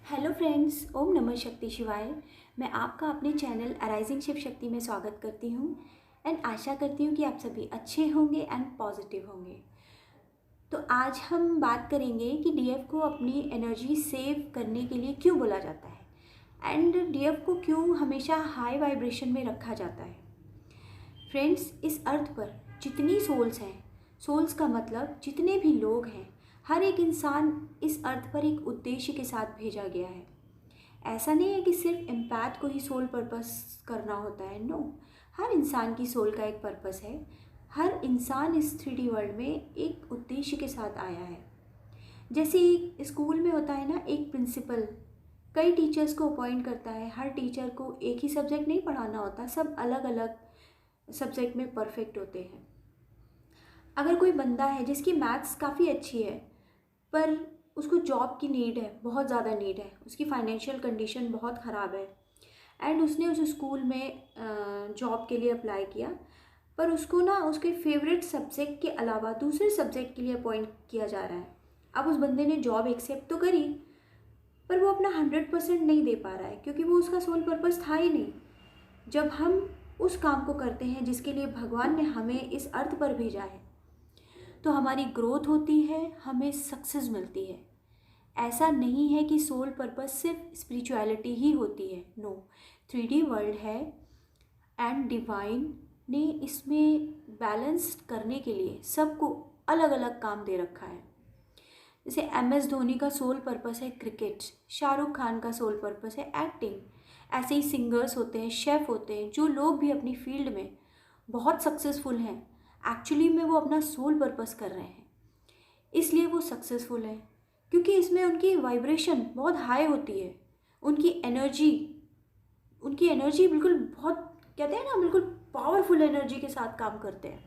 Hello friends, ओम नमः शक्ति शिवाय। मैं आपका अपने चैनल अराइजिंग शिव शक्ति में स्वागत करती हूँ एंड आशा करती हूँ कि आप सभी अच्छे होंगे एंड पॉजिटिव होंगे। तो आज हम बात करेंगे कि डीएफ को अपनी एनर्जी सेव करने के लिए क्यों बोला जाता है एंड डीएफ को क्यों हमेशा हाई वाइब्रेशन में रखा जाता है। फ्रेंड्स, इस अर्थ पर जितनी सोल्स हैं, सोल्स का मतलब जितने भी लोग हैं, हर एक इंसान इस अर्थ पर एक उद्देश्य के साथ भेजा गया है। ऐसा नहीं है कि सिर्फ एम्पैथ को ही सोल पर्पस करना होता है। नो, हर इंसान की सोल का एक पर्पस है। हर इंसान इस 3D वर्ल्ड में एक उद्देश्य के साथ आया है। जैसे एक स्कूल में होता है ना, एक प्रिंसिपल कई टीचर्स को अपॉइंट करता है। हर टीचर को एक ही सब्जेक्ट नहीं पढ़ाना होता, सब अलग अलग सब्जेक्ट में परफेक्ट होते हैं। अगर कोई बंदा है जिसकी मैथ्स काफ़ी अच्छी है पर उसको जॉब की नीड है, बहुत ज़्यादा नीड है, उसकी फाइनेंशियल कंडीशन बहुत ख़राब है एंड उसने उस स्कूल में जॉब के लिए अप्लाई किया, पर उसको ना उसके फेवरेट सब्जेक्ट के अलावा दूसरे सब्जेक्ट के लिए अपॉइंट किया जा रहा है। अब उस बंदे ने जॉब एक्सेप्ट तो करी पर वो अपना 100% नहीं दे पा रहा है क्योंकि वो उसका सोल पर्पस था ही नहीं। जब हम उस काम को करते हैं जिसके लिए भगवान ने हमें इस अर्थ पर भेजा है तो हमारी ग्रोथ होती है, हमें सक्सेस मिलती है। ऐसा नहीं है कि सोल पर्पस सिर्फ स्पिरिचुअलिटी ही होती है। नो, 3D वर्ल्ड है एंड डिवाइन ने इसमें बैलेंस करने के लिए सबको अलग अलग काम दे रखा है। जैसे MS धोनी का सोल पर्पस है क्रिकेट, शाहरुख खान का सोल पर्पस है एक्टिंग। ऐसे ही सिंगर्स होते हैं, शेफ़ होते हैं, जो लोग भी अपनी फील्ड में बहुत सक्सेसफुल हैं, एक्चुअली में वो अपना सोल पर्पस कर रहे हैं, इसलिए वो सक्सेसफुल हैं क्योंकि इसमें उनकी वाइब्रेशन बहुत हाई होती है। उनकी एनर्जी बिल्कुल, बहुत कहते हैं ना, बिल्कुल पावरफुल एनर्जी के साथ काम करते हैं।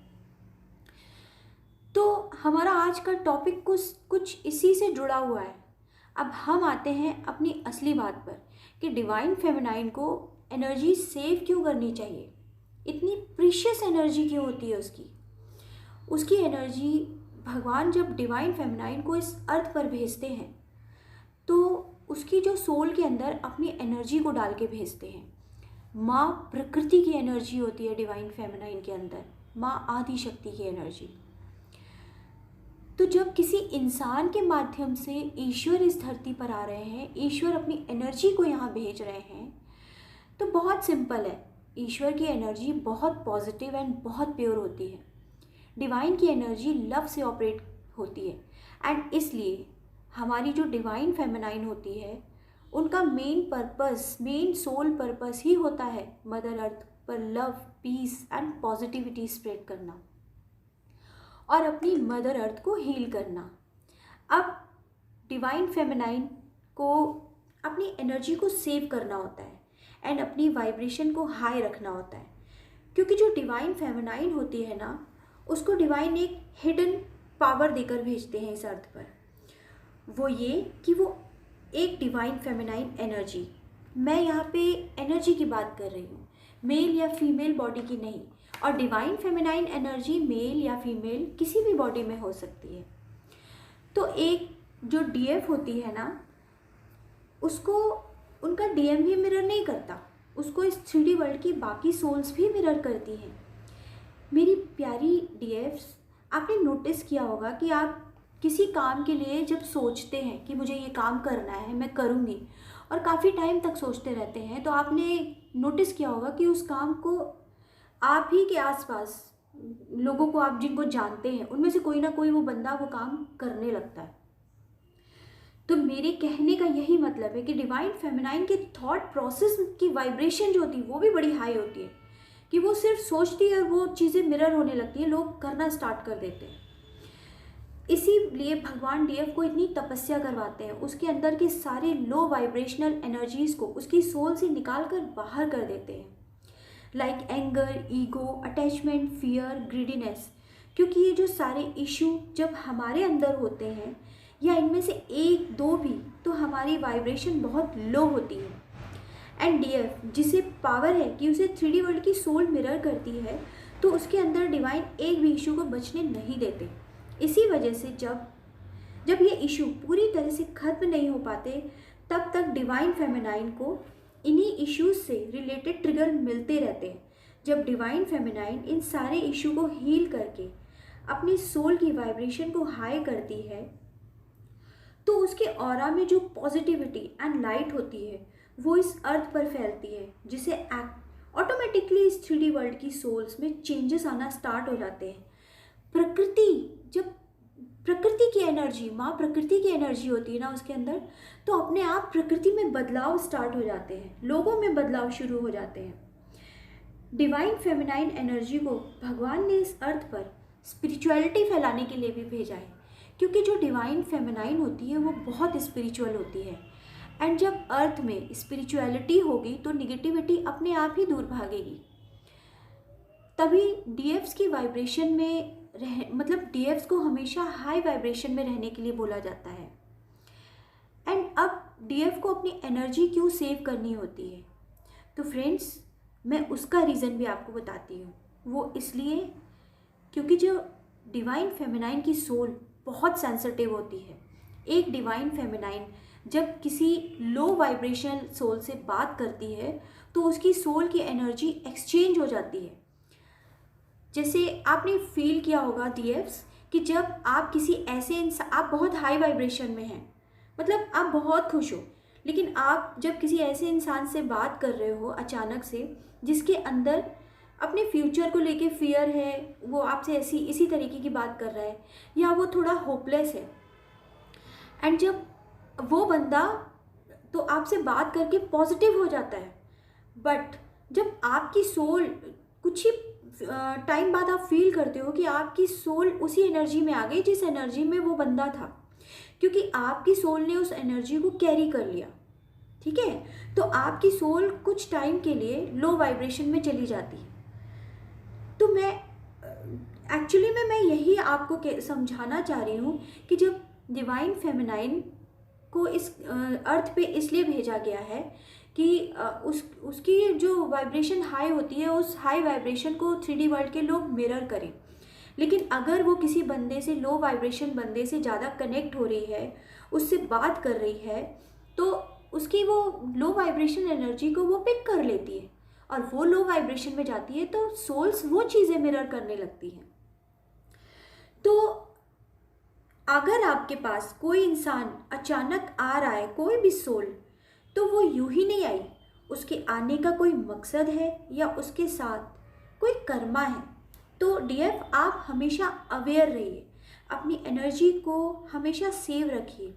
तो हमारा आज का टॉपिक कुछ इसी से जुड़ा हुआ है। अब हम आते हैं अपनी असली बात पर कि डिवाइन फेमिनाइन को एनर्जी सेव क्यों करनी चाहिए, इतनी प्रीशियस एनर्जी क्यों होती है उसकी एनर्जी। भगवान जब डिवाइन फेमिनाइन को इस अर्थ पर भेजते हैं तो उसकी जो सोल के अंदर अपनी एनर्जी को डाल के भेजते हैं। माँ प्रकृति की एनर्जी होती है डिवाइन फेमिनाइन के अंदर, माँ आदि शक्ति की एनर्जी। तो जब किसी इंसान के माध्यम से ईश्वर इस धरती पर आ रहे हैं, ईश्वर अपनी एनर्जी को यहाँ भेज रहे हैं, तो बहुत सिंपल है, ईश्वर की एनर्जी बहुत पॉजिटिव एंड बहुत प्योर होती है। डिवाइन की एनर्जी लव से ऑपरेट होती है एंड इसलिए हमारी जो डिवाइन फेमिनाइन होती है उनका मेन सोल पर्पस ही होता है मदर अर्थ पर love, peace and positivity spread करना और अपनी मदर अर्थ को हील करना। अब डिवाइन फेमिनाइन को अपनी एनर्जी को सेव करना होता है एंड अपनी वाइब्रेशन को हाई रखना होता है, क्योंकि जो डिवाइन फेमिनाइन होती है ना, उसको डिवाइन एक हिडन पावर देकर भेजते हैं इस अर्थ पर। वो ये कि वो एक डिवाइन फेमिनाइन एनर्जी, मैं यहाँ पे एनर्जी की बात कर रही हूँ, मेल या फीमेल बॉडी की नहीं, और डिवाइन फेमिनाइन एनर्जी मेल या फीमेल किसी भी बॉडी में हो सकती है। तो एक जो डीएफ होती है ना, उसको उनका डीएम ही मिरर नहीं करता, उसको इस 3D वर्ल्ड की बाकी सोल्स भी मिरर करती हैं। मेरी प्यारी डीएफ्स, आपने नोटिस किया होगा कि आप किसी काम के लिए जब सोचते हैं कि मुझे ये काम करना है, मैं करूँगी, और काफ़ी टाइम तक सोचते रहते हैं, तो आपने नोटिस किया होगा कि उस काम को आप ही के आसपास लोगों को, आप जिनको जानते हैं, उनमें से कोई ना कोई वो बंदा वो काम करने लगता है। तो मेरे कहने का यही मतलब है कि डिवाइन फेमिनाइन के थॉट प्रोसेस की वाइब्रेशन जो होती है वो भी बड़ी हाई होती है कि वो सिर्फ सोचती है और वो चीज़ें मिरर होने लगती हैं, लोग करना स्टार्ट कर देते हैं। इसीलिए भगवान डीएफ को इतनी तपस्या करवाते हैं, उसके अंदर के सारे लो वाइब्रेशनल एनर्जीज़ को उसकी सोल से निकाल कर बाहर कर देते हैं, like anger, ego, attachment, fear, greediness. क्योंकि ये जो सारे इशू जब हमारे अंदर होते हैं या इनमें से एक दो भी, तो हमारी वाइब्रेशन बहुत लो होती है। एंड डीएफ जिसे पावर है कि उसे 3D वर्ल्ड की सोल मिरर करती है, तो उसके अंदर डिवाइन एक भी इशू को बचने नहीं देते। इसी वजह से जब ये इशू पूरी तरह से खत्म नहीं हो पाते, तब तक डिवाइन फेमिनाइन को इन्हीं इश्यूज से रिलेटेड ट्रिगर मिलते रहते हैं। जब डिवाइन फेमिनाइन इन सारे इशू को हील करके अपनी सोल की वाइब्रेशन को हाई करती है, तो उसके ऑरा में जो पॉजिटिविटी एंड लाइट होती है वो इस अर्थ पर फैलती है, जिसे ऑटोमेटिकली इस 3D वर्ल्ड की सोल्स में चेंजेस आना स्टार्ट हो जाते हैं। जब प्रकृति की एनर्जी, माँ प्रकृति की एनर्जी होती है ना उसके अंदर, तो अपने आप प्रकृति में बदलाव स्टार्ट हो जाते हैं, लोगों में बदलाव शुरू हो जाते हैं। डिवाइन फेमिनाइन एनर्जी को भगवान ने इस अर्थ पर स्पिरिचुअलिटी फैलाने के लिए भी भेजा है, क्योंकि जो डिवाइन फेमिनाइन होती है वो बहुत स्पिरिचुअल होती है। एंड जब अर्थ में स्पिरिचुअलिटी होगी तो निगेटिविटी अपने आप ही दूर भागेगी। तभी डीएफ्स की वाइब्रेशन में डीएफ्स को हमेशा हाई वाइब्रेशन में रहने के लिए बोला जाता है। एंड अब डीएफ को अपनी एनर्जी क्यों सेव करनी होती है, तो फ्रेंड्स मैं उसका रीज़न भी आपको बताती हूँ। वो इसलिए क्योंकि जो डिवाइन फेमिनाइन की सोल बहुत सेंसिटिव होती है। एक डिवाइन फेमिनाइन जब किसी लो वाइब्रेशन सोल से बात करती है तो उसकी सोल की एनर्जी एक्सचेंज हो जाती है। जैसे आपने फील किया होगा डीएफ्स कि जब आप किसी ऐसे इंसान, आप बहुत हाई वाइब्रेशन में हैं, मतलब आप बहुत खुश हो, लेकिन आप जब किसी ऐसे इंसान से बात कर रहे हो अचानक से जिसके अंदर अपने फ्यूचर को लेके फियर है, वो आपसे इसी तरीके की बात कर रहा है, या वो थोड़ा होपलेस है, एंड जब वो बंदा तो आपसे बात करके पॉजिटिव हो जाता है, बट जब आपकी सोल कुछ ही टाइम बाद आप फील करते हो कि आपकी सोल उसी एनर्जी में आ गई जिस एनर्जी में वो बंदा था, क्योंकि आपकी सोल ने उस एनर्जी को कैरी कर लिया। ठीक है, तो आपकी सोल कुछ टाइम के लिए लो वाइब्रेशन में चली जाती है। तो मैं यही आपको समझाना चाह रही हूँ कि जब डिवाइन फेमिनाइन को इस अर्थ पे इसलिए भेजा गया है कि उसकी जो वाइब्रेशन हाई होती है, उस हाई वाइब्रेशन को 3D वर्ल्ड के लोग मिरर करें। लेकिन अगर वो किसी बंदे से लो वाइब्रेशन बंदे से ज़्यादा कनेक्ट हो रही है, उससे बात कर रही है, तो उसकी वो लो वाइब्रेशन एनर्जी को वो पिक कर लेती है और वो लो वाइब्रेशन में जाती है, तो सोल्स वो चीज़ें मिरर करने लगती हैं। तो अगर आपके पास कोई इंसान अचानक आ रहा है, कोई भी सोल, तो वो यूं ही नहीं आई, उसके आने का कोई मकसद है या उसके साथ कोई कर्मा है। तो डीएफ आप हमेशा अवेयर रहिए, अपनी एनर्जी को हमेशा सेव रखिए।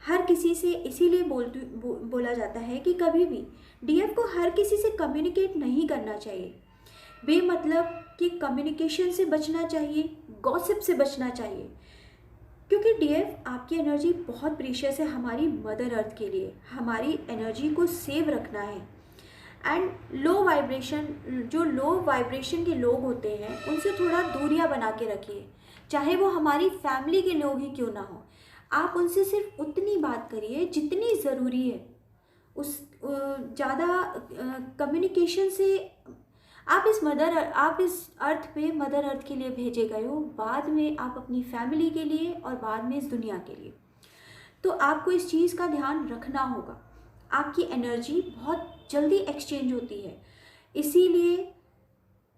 हर किसी से इसीलिए बोला जाता है कि कभी भी डीएफ को हर किसी से कम्युनिकेट नहीं करना चाहिए, बेमतलब कि कम्युनिकेशन से बचना चाहिए, गॉसिप से बचना चाहिए, क्योंकि डीएफ आपकी एनर्जी बहुत प्रीशियस है हमारी मदर अर्थ के लिए। हमारी एनर्जी को सेव रखना है। एंड जो लो वाइब्रेशन के लोग होते हैं उनसे थोड़ा दूरियां बना के रखिए, चाहे वो हमारी फैमिली के लोग ही क्यों ना हो। आप उनसे सिर्फ उतनी बात करिए जितनी ज़रूरी है। ज़्यादा कम्युनिकेशन से आप इस अर्थ पे मदर अर्थ के लिए भेजे गए हो, बाद में आप अपनी फैमिली के लिए और बाद में इस दुनिया के लिए। तो आपको इस चीज़ का ध्यान रखना होगा। आपकी एनर्जी बहुत जल्दी एक्सचेंज होती है, इसीलिए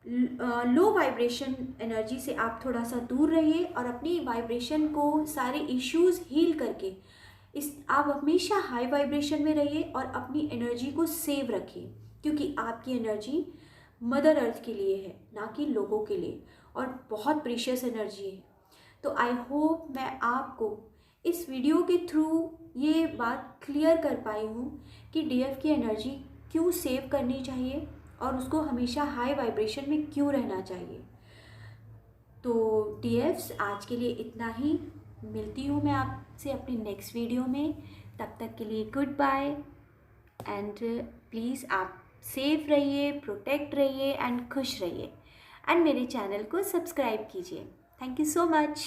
लो वाइब्रेशन एनर्जी से आप थोड़ा सा दूर रहिए और अपनी वाइब्रेशन को, सारे इश्यूज़ हील करके आप हमेशा हाई वाइब्रेशन में रहिए और अपनी एनर्जी को सेव रखिए, क्योंकि आपकी एनर्जी मदर अर्थ के लिए है, ना कि लोगों के लिए, और बहुत प्रीशियस एनर्जी है। तो आई होप मैं आपको इस वीडियो के थ्रू ये बात क्लियर कर पाई हूँ कि डीएफ की एनर्जी क्यों सेव करनी चाहिए और उसको हमेशा हाई वाइब्रेशन में क्यों रहना चाहिए। तो डीएफ्स आज के लिए इतना ही। मिलती हूँ मैं आपसे अपनी नेक्स्ट वीडियो में। तब तक के लिए गुड बाय एंड प्लीज़ आप सेफ रहिए, प्रोटेक्ट रहिए एंड खुश रहिए, एंड मेरे चैनल को सब्सक्राइब कीजिए। Thank you so much.